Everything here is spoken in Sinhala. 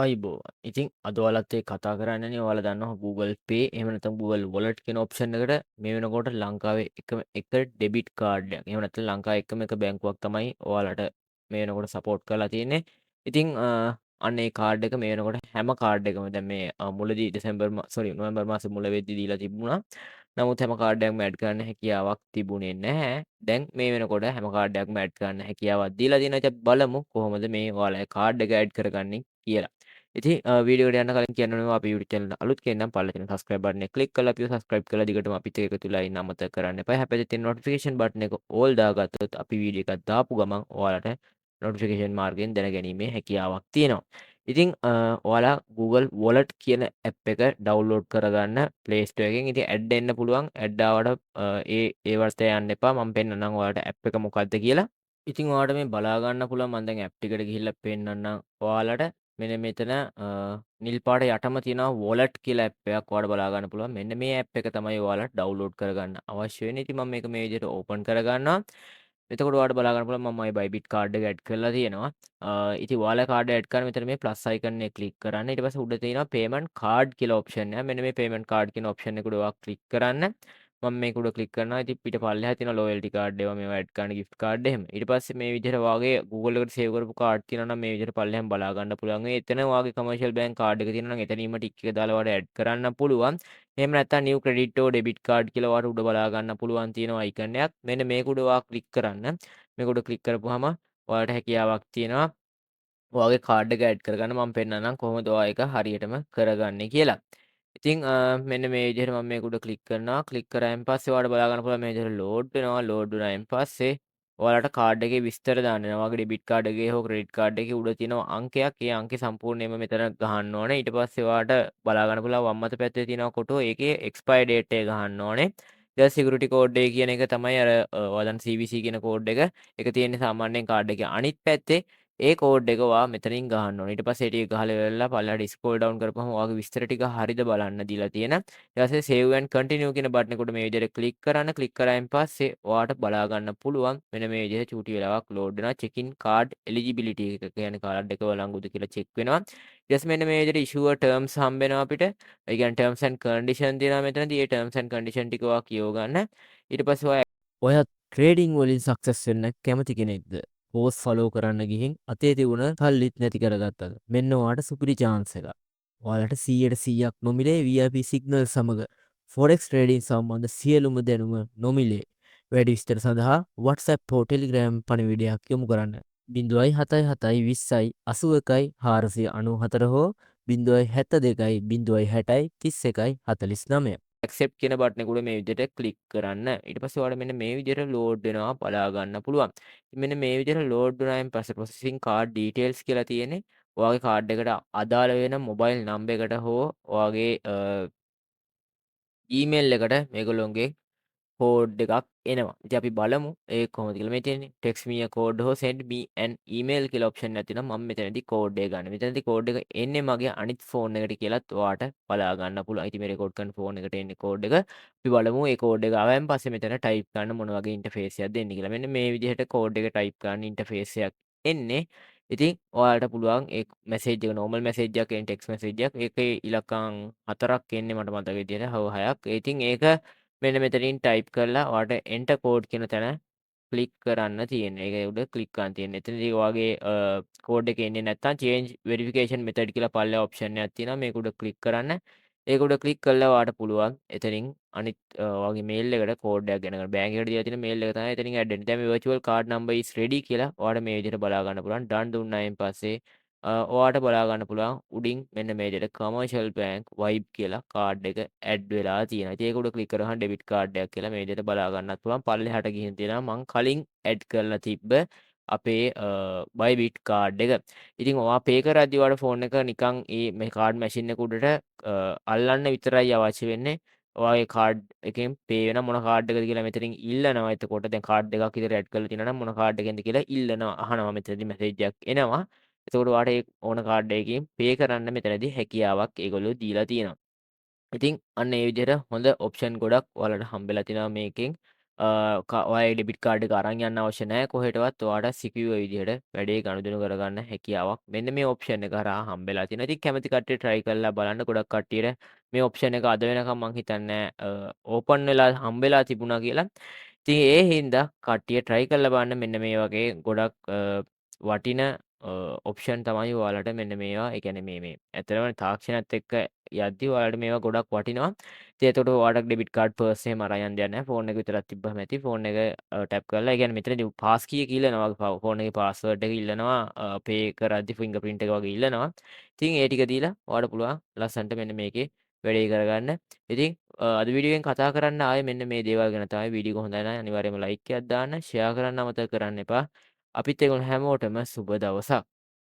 අයිබෝවන්. ඉතින් අද ඔයාලත් එක්ක කතා කරන්නනේ ඔයාලා දන්නවා Google Pay එහෙම නැත්නම් Google Wallet කියන ඔප්ෂන් එකට මේ වෙනකොට ලංකාවේ එකම එක ඩෙබිට් කාඩ් එකක්. එහෙම නැත්නම් ලංකාවේ එකම එක බැංකුවක් තමයි ඔයාලට මේ වෙනකොට සපෝට් කරලා තියෙන්නේ. ඉතින් අන්න ඒ කාඩ් එක මේ වෙනකොට හැම කාඩ් එකම දැන් මේ මුලදී නොවැම්බර් මාසේ මුල වෙද්දි දීලා තිබුණා. නමුත් හැම කාඩ් එකක්ම ඇඩ් කරන්න හැකියාවක් තිබුණේ නැහැ. දැන් මේ වෙනකොට හැම කාඩ් එකක්ම ඇඩ් කරන්න හැකියාවක් දීලා තියෙනවා. ඉතින් බලමු කොහොමද මේ ඔයාලගේ කාඩ් එක ඇඩ් කරගන්නේ කියලා. ඉතින් වීඩියෝට යන්න කලින් කියන්න ඕනේ අපි YouTube channel අලුත් කෙනෙක් නම් පල්ල තියෙන subscribe button එක click කරලා අපිව subscribe කරලා දිගටම අපිත් එක්ක එකතු වෙලා ඉන්න අමතක කරන්න එපා. හැබැයි තියෙන notification button එක all දාගත්තොත් අපි වීඩියෝ එකක් දාපු ගමන් ඔයාලට notification මාර්ගයෙන් දැනගැනීමේ හැකියාවක් තියෙනවා. ඉතින් ඔයාලා Google Wallet කියන app එක download කරගන්න Play Store එකෙන්. ඉතින් add එන්න පුළුවන්. add ආවට ඒ වර්ෂයට යන්න එපා. මම පෙන්නන්නම් ඔයාලට app එක මොකක්ද කියලා. ඉතින් ඔයාලට මේ බලා ගන්න පුළුවන්. මම දැන් app එකට ගිහිල්ලා පෙන්නන්නම් ඔයාලට. මෙන්න මෙතන නිල් පාට යටම තියෙනවා wallet කියලා app එකක් ඔයාලට බලා ගන්න පුළුවන්. මෙන්න මේ app එක තමයි ඔයාලට download කරගන්න අවශ්‍ය වෙන්නේ. ඉතින් මම මේක මේ විදිහට open කරගන්නවා. එතකොට ඔයාලට බලා ගන්න පුළුවන් මම මගේ Bybit card එක add කරලා තියෙනවා. ඉතින් ඔයාලා card add කරන්න මෙතන මේ plus icon එක click කරන්න. ඊට පස්සේ උඩ තියෙනවා payment card කියලා option එක. මෙන්න මේ payment card කියන option එක උඩ ඔයා click කරන්න. මම මේක උඩ ක්ලික් කරනවා. ඉතින් පිට පල්ලෙහා තියෙන loyalty card ඒවා මේවා ඇඩ් කරන්න gift card එහෙම. ඊට පස්සේ මේ විදිහට වාගේ Google එකට save කරපු card තියෙනවා නම් මේ විදිහට පල්ලෙහාම බලා ගන්න පුළුවන්. එතන වාගේ commercial bank card එක තියෙනවා නම් එතනින්ම ටික් එක දාලා ඔයාලට ඇඩ් කරන්න පුළුවන්. එහෙම නැත්නම් new credit or debit card කියලා ඔයාලට උඩ බලා ගන්න පුළුවන් තියෙනවා icon එකක්. මෙන්න මේක උඩ ඔයා ක්ලික් කරන්න. මේක උඩ ක්ලික් කරපුවාම ඔයාලට හැකියාවක් තියෙනවා ඔයාගේ කාඩ් එක ඇඩ් කරගන්න. මම පෙන්නන්නම් කොහොමද ඔයා ඒක හරියටම කරගන්නේ කියලා. ඉතින් මෙන්න මේ විදිහට මම මේක උඩ ක්ලික් කරනවා. ක්ලික් කරායින් පස්සේ ඔයාලට බලා ගන්න පුළුවන් මේ විදිහට ලෝඩ් වෙනවා. ලෝඩ් වුණායින් පස්සේ ඔයාලට කාඩ් එකේ විස්තර දාන්න වෙනවා. ඔයාගේ ඩෙබිට් කාඩ් එකේ හෝ ක්‍රෙඩිට් කාඩ් එකේ උඩ තියෙනවා අංකයක්. ඒ අංකේ සම්පූර්ණයෙන්ම මෙතන ගහන්න ඕනේ. ඊට පස්සේ ඔයාලට බලා ගන්න පුළුවන් වම් අත පැත්තේ තියෙනවා කොටුව. ඒකේ expire date එක ගහන්න ඕනේ. ඊට සිකියුරිටි කෝඩ් එක කියන එක තමයි අර ඔයා දැන් CVC කියන කෝඩ් එක. ඒක තියෙන්නේ සාමාන්‍යයෙන් කාඩ් එකේ අනිත් පැත්තේ ඒ කෝඩ් එක ඔයා මෙතනින් ගහන්න ඕනේ. ඊට පස්සේ ඒ ටික ගහලා ඉවරලා පල්ලෙහාට ස්ක්‍රෝල් ඩවුන් කරපුවම ඔයාගේ විස්තර ටික හරියද බලන්න දීලා තියෙන. ඊට පස්සේ save and continue කියන බටන් එක උඩ මේ විදිහට ක්ලික් කරන්න. ක්ලික් කරායින් පස්සේ ඔයාට බලා ගන්න පුළුවන් මෙන්න මේ විදිහට චූටි වෙලාවක් ලෝඩ් වෙනවා. check in card eligibility එක කියන්නේ කාඩ් එක වළංගුද කියලා check වෙනවා. ඊට පස්සේ මෙන්න මේ විදිහට issue terms හම්බ වෙනවා අපිට. ඒ කියන්නේ terms and condition තියෙනවා මෙතනදී. ඒ terms and condition ටික ඔයා කියව ගන්න. ඊට පස්සේ ඔයා ට්‍රේඩිං වලින් සක්සස් වෙන්න කැමති කෙනෙක්ද? පෝස් ෆලෝ කරන්න ගිහින් අතේ තිබුණ සල්ලිත් නැති කරගත්තද? මෙන්න ඔයාට සුපිරි chance එකක්. ඔයාලට 100%ක් නොමිලේ VIP සිග්නල් සමග forex trading සම්බන්ධ සියලුම දැනුම නොමිලේ. වැඩි විස්තර සඳහා WhatsApp හෝ Telegram පණිවිඩයක් යොමු කරන්න. 077 20යි 81යි 494 හෝ 072යි 060යි 31යි 49. accept කියන බටන් එක උඩ මේ විදිහට ක්ලික් කරන්න. ඊට පස්සේ ඔයාලට මෙන්න මේ විදිහට ලෝඩ් වෙනවා බලා ගන්න පුළුවන්. මෙන්න මේ විදිහට ලෝඩ් වුණායින් පස්සේ processing card details කියලා තියෙන්නේ. ඔයාගේ කාඩ් එකට අදාළ වෙන මොබයිල් නම්බර් එකට හෝ ඔයාගේ ඊමේල් එකට මේගොල්ලොන්ගේ කෝඩ් එකක් එනවා. ඉතින් අපි බලමු ඒක කොහොමද කියලා. මේ තියෙන්නේ text me a code හෝ send me an email කියලා ඔප්ෂන් එකක් තියෙනවා. මම මෙතනදී කෝඩ් එක ගන්න. මෙතනදී කෝඩ් එක එන්නේ මගේ අනිත් ෆෝන් එකට කියලාත් ඔයාට බලා ගන්න පුළුවන්. ඉතින් මේ රෙකෝඩ් කරන ෆෝන් එකට එන්නේ කෝඩ් එක. අපි බලමු මේ කෝඩ් එක ආවයින් පස්සේ මෙතන ටයිප් කරන්න මොන වගේ ඉන්ටර්ෆේස් එකක්ද එන්නේ කියලා. මෙන්න මේ විදිහට කෝඩ් එක ටයිප් කරන්න ඉන්ටර්ෆේස් එකක් එන්නේ. ඉතින් ඔයාලට පුළුවන් ඒ මැසේජ් එක නෝමල් මැසේජ් එකක් එන්නේ ටෙක්ස්ට් මැසේජ් එකක්. ඒකේ ඉලක්කම් 4ක් එන්නේ මට මතක විදිහට. හව 6ක්. ඉතින් ඒක මෙන්න මෙතනින් ටයිප් කරලා ඔයාලට enter code කියන තැන ක්ලික් කරන්න තියෙන්නේ. ඒක උඩ ක්ලික් කරන්න තියෙන්නේ. එතනදී ඔයාගේ කෝඩ් එක එන්නේ නැත්නම් change verification method කියලා පල්ලෙහා ඔප්ෂන් එකක් තියෙනවා. මේක උඩ ක්ලික් කරන්න. ඒක උඩ ක්ලික් කළා ඔයාලට පුළුවන් එතනින් අනිත් ඔයාගේ මේල් එකට කෝඩ් එකක් ගෙනගන්න. බෑන්ක් එකට දීලා තියෙන මේල් එක තමයි එතනින් ඇඩ් වෙන්නේ. දැන් මේ virtual card number is ready කියලා ඔයාලට මේ විදිහට බලා ගන්න පුළුවන්. done දුන්නායින් පස්සේ ඔයාට බලා ගන්න පුළුවන් උඩින් මෙන්න මේ විදිහට commercial bank vibe කියලා කාඩ් එක ඇඩ් වෙලා තියෙනවා. ඉතින් ඒක උඩ ක්ලික් කරාම ඩෙබිට් කාඩ් එකක් කියලා මේ විදිහට බලා ගන්නත් පුළුවන්. පල්ලෙහාට ගිහින් තියෙනවා මං කලින් ඇඩ් කරලා තිබ්බ අපේ Bybit කාඩ් එක. ඉතින් ඔයා පේ කරද්දී ඔයාලට ෆෝන් එක නිකන් මේ කාඩ් මැෂින් එක උඩට අල්ලන්න විතරයි අවශ්‍ය වෙන්නේ. ඔයාගේ කාඩ් එකෙන් පේ වෙන මොන කාඩ් එකද කියලා මෙතනින් ඉල්ලනවා. එතකොට දැන් කාඩ් දෙකක් විතර ඇඩ් කරලා තියෙනවා නම් මොන කාඩ් එකෙන්ද කියලා ඉල්ලනවා. අහනවා මෙතනදී මැසේජ් එකක් එනවා. එතකොට ඔයාට ඒ ඕන කාඩ් එකකින් පේ කරන්න මෙතනදී හැකියාවක් ඒගොල්ලෝ දීලා තියෙනවා. ඉතින් අන්න ඒ විදිහට හොඳ ඔප්ෂන් ගොඩක් ඔයාලට හම්බෙලා තිනවා මේකෙන්. ඔයාගේ ඩෙබිට් කාඩ් එක අරන් යන්න අවශ්‍ය නැහැ කොහෙටවත්. ඔයාට සිකියුර් විදිහට වැඩේ ගනුදෙනු කරගන්න හැකියාවක් මෙන්න මේ ඔප්ෂන් එක හරහා හම්බෙලා තියෙනවා. ඉතින් කැමති කට්ටිය try කරලා බලන්න. ගොඩක් කට්ටියට මේ ඔප්ෂන් එක අද වෙනකම් මං හිතන්නේ ඕපන් වෙලා හම්බෙලා තිබුණා කියලා. ඉතින් ඒ හින්දා කට්ටිය try කරලා බලන්න. මෙන්න මේ වගේ ගොඩක් වටින ඔප්ෂන් තමයි ඔයාලට මෙන්න මේවා. ඒ කියන්නේ මේ ඇත්තටම තාක්ෂණයත් එක්ක යද්දි ඔයාලට මේවා ගොඩක් වටිනවා. ඉතින් එතකොට ඔයාලට ඩෙබිට් කාඩ් පර්ස් එහෙම අරන් යන්න දෙයක් නැහැ. ෆෝන් එක විතරක් තිබ්බම ඇති. ෆෝන් එක ටැප් කරලා ඒ කියන්නේ මෙතනදී පාස් කීය ඉල්ලනවා. ෆෝන් එකේ පාස්වර්ඩ් එක ඉල්ලනවා. පේ කරද්දි ෆින්ගර් ප්‍රින්ට් එක වගේ ඉල්ලනවා. ඉතින් ඒ ටික දීලා ඔයාලට පුළුවන් ලස්සන්ට මෙන්න මේකේ වැඩේ කරගන්න. ඉතින් අද වීඩියෝ එකෙන් කතා කරන්න ආයේ මෙන්න මේ දේවල් ගැන තමයි. වීඩියෝ එක හොඳයි නම් අනිවාර්යයෙන්ම ලයික් එකක් දාන්න, ෂෙයා කරන්න අමතක කරන්න එපා. අපිත් එක්ක හැමෝටම සුබ දවසක්.